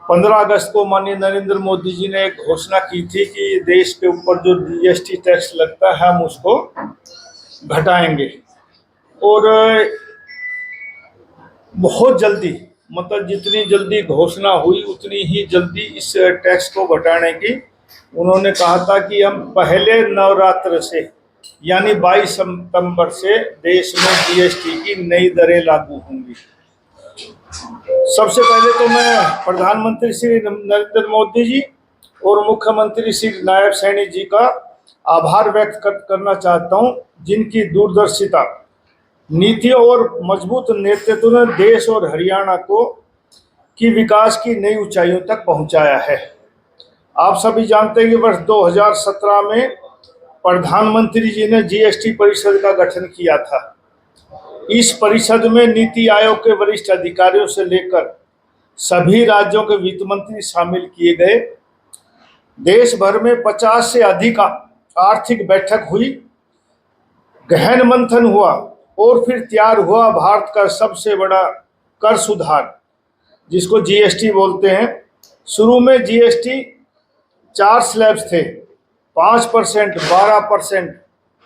15 अगस्त को माननीय नरेंद्र मोदी जी ने एक घोषणा की थी कि देश के ऊपर जो जीएसटी टैक्स लगता है हम उसको घटाएंगे। और बहुत जल्दी, मतलब जितनी जल्दी घोषणा हुई उतनी ही जल्दी इस टैक्स को घटाने की उन्होंने कहा था कि हम पहले नवरात्र से यानी 22 सितंबर से देश में जीएसटी की नई दरें लागू होंगी। सबसे पहले तो मैं प्रधानमंत्री श्री नरेंद्र मोदी जी और मुख्यमंत्री श्री नायब सैनी जी का आभार व्यक्त करना चाहता हूं, जिनकी दूरदर्शिता, नीतियों और मजबूत नेतृत्व ने देश और हरियाणा को की विकास की नई ऊंचाइयों तक पहुंचाया है। आप सभी जानते हैं कि वर्ष 2017 में प्रधानमंत्री जी ने जीएसटी परिषद का गठन किया था। इस परिषद में नीति आयोग के वरिष्ठ अधिकारियों से लेकर सभी राज्यों के वित्त मंत्री शामिल किए गए। देश भर में 50 से अधिक आर्थिक बैठक हुई, गहन मंथन हुआ और फिर तैयार हुआ भारत का सबसे बड़ा कर सुधार, जिसको जीएसटी बोलते हैं। शुरू में जीएसटी 4 स्लैब्स थे, 5%, 12%,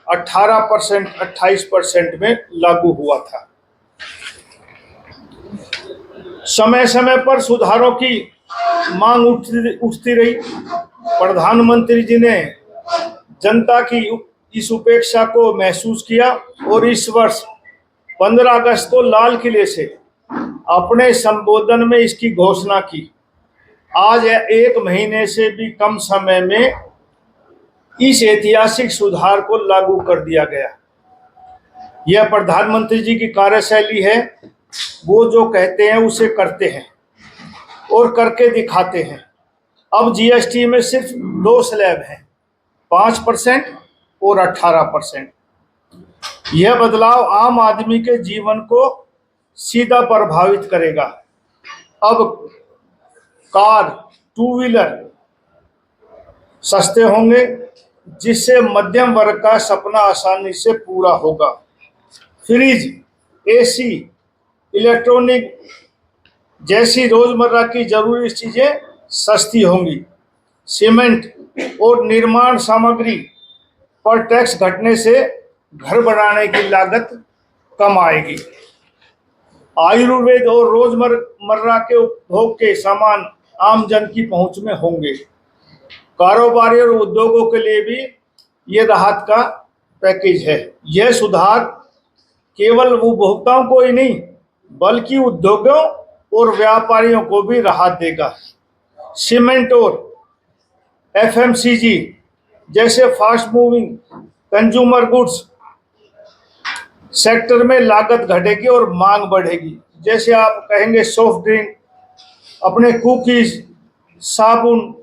18%, 28% में लागू हुआ था। समय समय पर सुधारों की मांग उठती रही। प्रधानमंत्री जी ने जनता की इस उपेक्षा को महसूस किया और इस वर्ष 15 अगस्त को लाल किले से अपने संबोधन में इसकी घोषणा की। आज 1 महीने से भी कम समय में इस ऐतिहासिक सुधार को लागू कर दिया गया। यह प्रधानमंत्री जी की कार्यशैली है। वो जो कहते हैं उसे करते हैं और करके दिखाते हैं। अब जीएसटी में सिर्फ 2 स्लैब हैं, 5% और 18%। यह बदलाव आम आदमी के जीवन को सीधा प्रभावित करेगा। अब कार, 2 व्हीलर सस्ते होंगे, जिससे मध्यम वर्ग का सपना आसानी से पूरा होगा। फ्रिज, एसी, इलेक्ट्रॉनिक जैसी रोजमर्रा की जरूरी चीजें सस्ती होंगी। सीमेंट और निर्माण सामग्री पर टैक्स घटने से घर बनाने की लागत कम आएगी। आयुर्वेद और रोजमर्रा के उपभोग के सामान आम जन की पहुंच में होंगे। कारोबारी और उद्योगों के लिए भी ये राहत का पैकेज है। यह सुधार केवल उपभोक्ताओं को ही नहीं बल्कि उद्योगों और व्यापारियों को भी राहत देगा। सीमेंट और एफएमसीजी जैसे fast moving consumer goods sector में लागत घटेगी और मांग बढ़ेगी। जैसे आप कहेंगे सॉफ्ट ड्रिंक, अपने कुकीज, साबुन,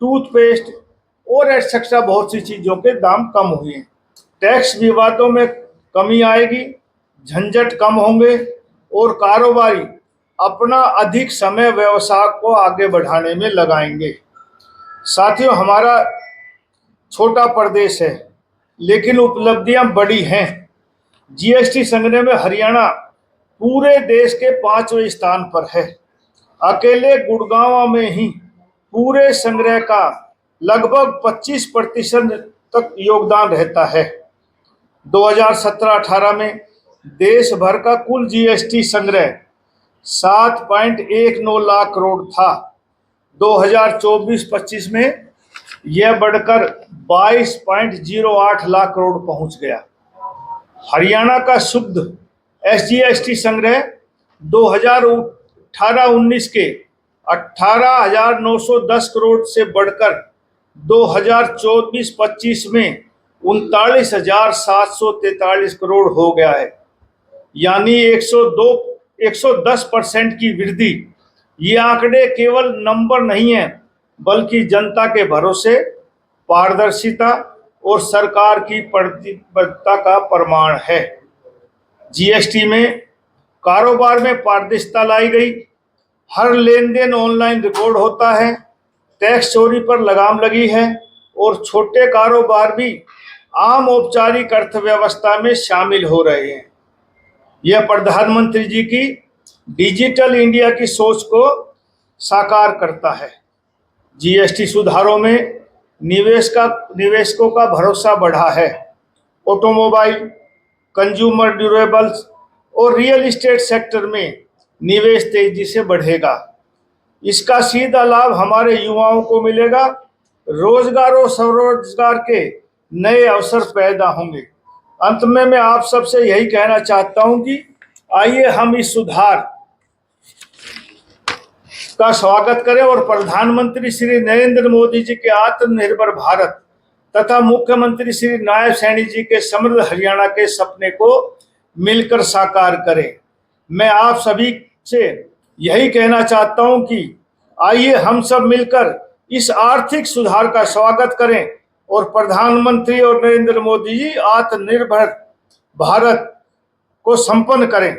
टूथपेस्ट और एक्सेट्रा बहुत सी चीज़ों के दाम कम हुए हैं। टैक्स विवादों में कमी आएगी, झंझट कम होंगे और कारोबारी अपना अधिक समय व्यवसाय को आगे बढ़ाने में लगाएंगे। साथियों, हमारा छोटा प्रदेश है लेकिन उपलब्धियां बड़ी हैं। जीएसटी संग्रह में हरियाणा पूरे देश के 5वें स्थान पर है। अकेले गुड़गांव में ही पूरे संग्रह का लगभग 25% तक योगदान रहता है। 2017-18 में देश भर का कुल जीएसटी संग्रह 7.19 लाख करोड़ था। 2024-25 में यह बढ़कर 22.08 लाख करोड़ पहुंच गया। हरियाणा का शुद्ध एसजीएसटी संग्रह 2018-19 के 18,910 करोड़ से बढ़कर 2024-25 में 39,743 करोड़ हो गया है, यानी 110% की वृद्धि। ये आंकड़े केवल नंबर नहीं है बल्कि जनता के भरोसे, पारदर्शिता और सरकार की प्रतिबद्धता का प्रमाण है। जीएसटी में कारोबार में पारदर्शिता लाई गई। हर लेन देन ऑनलाइन रिकॉर्ड होता है। टैक्स चोरी पर लगाम लगी है और छोटे कारोबार भी आम औपचारिक अर्थव्यवस्था में शामिल हो रहे हैं। यह प्रधानमंत्री जी की डिजिटल इंडिया की सोच को साकार करता है। जीएसटी सुधारों में निवेशकों का भरोसा बढ़ा है। ऑटोमोबाइल, कंज्यूमर ड्यूरेबल्स और रियल एस्टेट सेक्टर में निवेश तेजी से बढ़ेगा। इसका सीधा लाभ हमारे युवाओं को मिलेगा। रोजगार और स्वरोजगार के नए अवसर पैदा होंगे। अंत में मैं आप सबसे यही कहना चाहता हूं कि आइए हम इस सुधार का स्वागत करें और प्रधानमंत्री श्री नरेंद्र मोदी जी के आत्मनिर्भर भारत तथा मुख्यमंत्री श्री नायब सैनी जी के समृद्ध हरियाणा के सपने को मिलकर साकार करें। मैं आप सभी से यही कहना चाहता हूं कि आइए हम सब मिलकर इस आर्थिक सुधार का स्वागत करें और प्रधानमंत्री और नरेंद्र मोदी जी आत्मनिर्भर भारत को संपन्न करें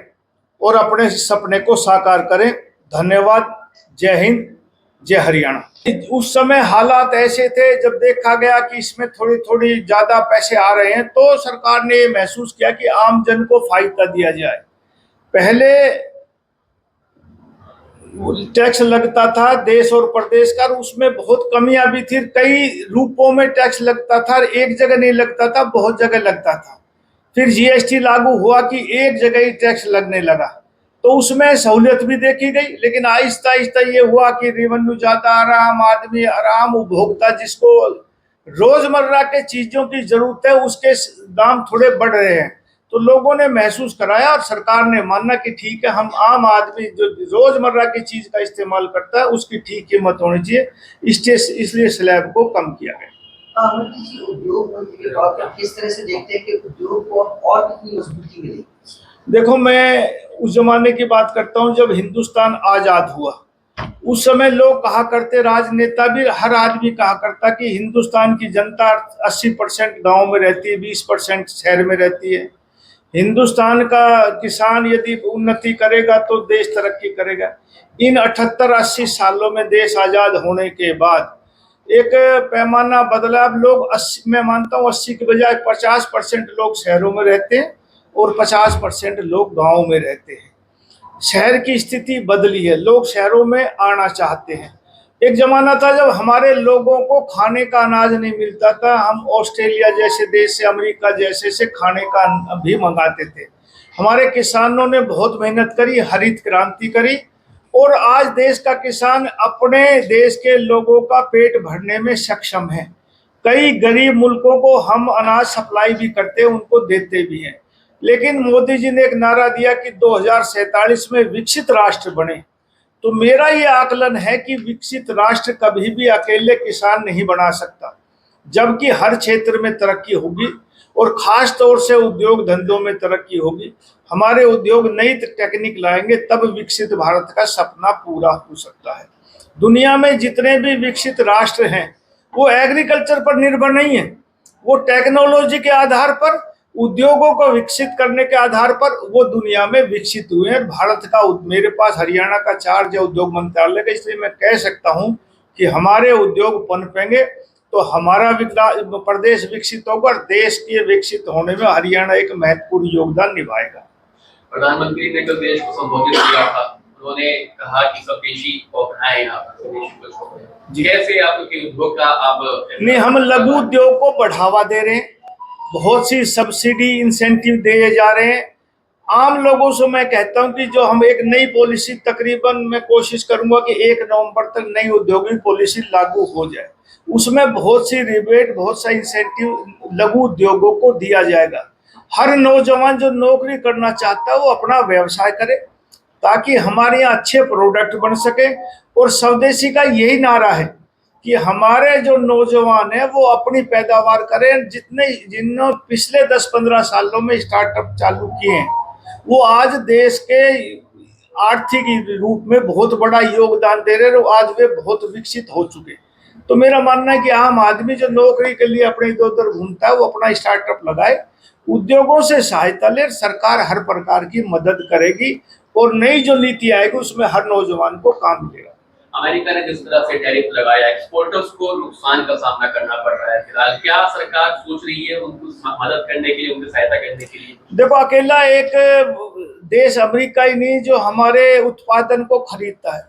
और अपने सपने को साकार करें। धन्यवाद। जय हिंद, जय हरियाणा। उस समय हालात ऐसे थे, जब देखा गया कि इसमें थोड़ी थोड़ी ज्यादा पैसे आ रहे हैं तो सरकार ने महसूस किया कि आम जन को फायदा दिया जाए। पहले टैक्स लगता था देश और प्रदेश का, उसमें बहुत कमियां भी थी। कई रूपों में टैक्स लगता था, एक जगह नहीं लगता था, बहुत जगह लगता था। फिर जीएसटी लागू हुआ कि एक जगह ही टैक्स लगने लगा, तो उसमें सहूलियत भी देखी गई। लेकिन आहिस्ता आहिस्ता ये हुआ कि रेवेन्यू ज्यादा आ रहा, आम आदमी, आम उपभोक्ता जिसको रोजमर्रा के चीजों की जरूरत है उसके दाम थोड़े बढ़ रहे हैं, तो लोगों ने महसूस कराया और सरकार ने माना कि ठीक है, हम आम आदमी जो रोजमर्रा की चीज का इस्तेमाल करता है उसकी ठीक कीमत होनी चाहिए, इसलिए स्लैब को कम किया गया। उद्योग मंत्री के तौर पर किस तरह से देखते हैं कि उद्योग को और कितनी मजबूती मिलेगी? देखो, मैं उस जमाने की बात करता हूँ जब हिंदुस्तान आजाद हुआ। उस समय लोग कहा करते, राजनेता भी, हर आदमी कहा करता कि हिंदुस्तान की जनता 80% गांव में रहती है, 20% शहर में रहती है। हिंदुस्तान का किसान यदि उन्नति करेगा तो देश तरक्की करेगा। इन 78-80 सालों में देश आजाद होने के बाद एक पैमाना बदला। अब लोग 80, मैं मानता हूँ 80 के बजाय 50% लोग शहरों में रहते हैं और 50% लोग गाँव में रहते हैं। शहर की स्थिति बदली है, लोग शहरों में आना चाहते हैं। एक जमाना था जब हमारे लोगों को खाने का अनाज नहीं मिलता था, हम ऑस्ट्रेलिया जैसे देश से, अमेरिका जैसे से खाने का भी मंगाते थे। हमारे किसानों ने बहुत मेहनत करी, हरित क्रांति करी और आज देश का किसान अपने देश के लोगों का पेट भरने में सक्षम है। कई गरीब मुल्कों को हम अनाज सप्लाई भी करते हैं, उनको देते भी हैं। लेकिन मोदी जी ने एक नारा दिया कि 2047 में विकसित राष्ट्र बने। तो मेरा ये आकलन है कि विकसित राष्ट्र कभी भी अकेले किसान नहीं बना सकता, जबकि हर क्षेत्र में तरक्की होगी और खास तौर से उद्योग धंधों में तरक्की होगी। हमारे उद्योग नई टेक्निक लाएंगे तब विकसित भारत का सपना पूरा हो सकता है। दुनिया में जितने भी विकसित राष्ट्र हैं वो एग्रीकल्चर पर निर्भर नहीं है, वो टेक्नोलॉजी के आधार पर, उद्योगों को विकसित करने के आधार पर वो दुनिया में विकसित हुए हैं। भारत का, मेरे पास हरियाणा का चार्ज है उद्योग मंत्रालय का, इसलिए मैं कह सकता हूं कि हमारे उद्योग पनपेंगे तो हमारा प्रदेश विकसित होगा और देश के विकसित होने में हरियाणा एक महत्वपूर्ण योगदान निभाएगा। प्रधानमंत्री ने कल देश को संबोधित किया था, उन्होंने कहा कि स्वदेशी को अपनाएं, आप स्वदेशी को छोड़ें। कैसे आपके उद्योग का आप नहीं, हम लघु उद्योग को बढ़ावा दे रहे हैं, बहुत सी सब्सिडी इंसेंटिव दिए जा रहे हैं। आम लोगों से मैं कहता हूं कि जो हम एक नई पॉलिसी, तकरीबन मैं कोशिश करूंगा कि 1 नवंबर तक नई औद्योगिक पॉलिसी लागू हो जाए, उसमें बहुत सी रिबेट, बहुत सा इंसेंटिव लघु उद्योगों को दिया जाएगा। हर नौजवान जो नौकरी करना चाहता है वो अपना व्यवसाय करे ताकि हमारे यहाँ अच्छे प्रोडक्ट बन सके। और स्वदेशी का यही नारा है कि हमारे जो नौजवान है वो अपनी पैदावार करें। जिन्होंने पिछले 10-15 सालों में स्टार्टअप चालू किए हैं वो आज देश के आर्थिक रूप में बहुत बड़ा योगदान दे रहे हैं, आज वे बहुत विकसित हो चुके। तो मेरा मानना है कि आम आदमी जो नौकरी के लिए अपने इधर उधर घूमता है वो अपना स्टार्टअप लगाए, उद्योगों से सहायता ले। सरकार हर प्रकार की मदद करेगी और नई जो नीति आएगी उसमें हर नौजवान को काम मिलेगा। अमेरिका ने जिस तरह से टैरिफ लगाया, एक्सपोर्टर्स को नुकसान का सामना करना पड़ रहा है, फिलहाल क्या सरकार सोच रही है उनको मदद करने के लिए, उनकी सहायता करने के लिए? देखो, अकेला एक देश अमेरिका ही नहीं जो हमारे उत्पादन को खरीदता है,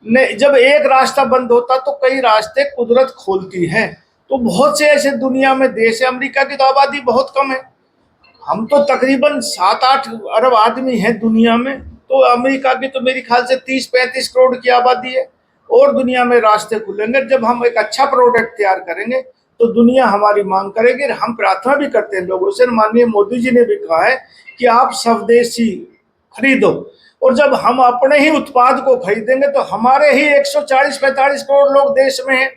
नहीं, जब एक रास्ता बंद होता तो कई रास्ते कुदरत खोलती है। तो बहुत से ऐसे दुनिया में देश है, अमेरिका की तो आबादी बहुत कम है, हम तो तकरीबन 7-8 अरब आदमी हैं दुनिया में, तो अमेरिका की तो मेरी ख्याल से 30-35 करोड़ की आबादी है। और दुनिया में रास्ते खुलेंगे जब हम एक अच्छा प्रोडक्ट तैयार करेंगे तो दुनिया हमारी मांग करेगी। हम प्रार्थना भी करते हैं लोगों से, माननीय मोदी जी ने भी कहा है कि आप स्वदेशी खरीदो, और जब हम अपने ही उत्पाद को खरीदेंगे तो हमारे ही 140-45 करोड़ लोग देश में हैं,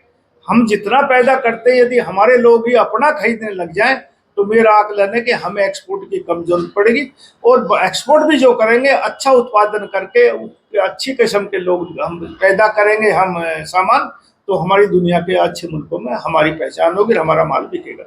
हम जितना पैदा करते हैं यदि हमारे लोग ही अपना खरीदने लग जाएं तो मेरा आकलन है कि हमें एक्सपोर्ट की कम जरूरत पड़ेगी। और एक्सपोर्ट भी जो करेंगे अच्छा उत्पादन करके अच्छी किस्म के लोग हम पैदा करेंगे, हम सामान, तो हमारी दुनिया के अच्छे मुल्कों में हमारी पहचान होगी, हमारा माल बिकेगा।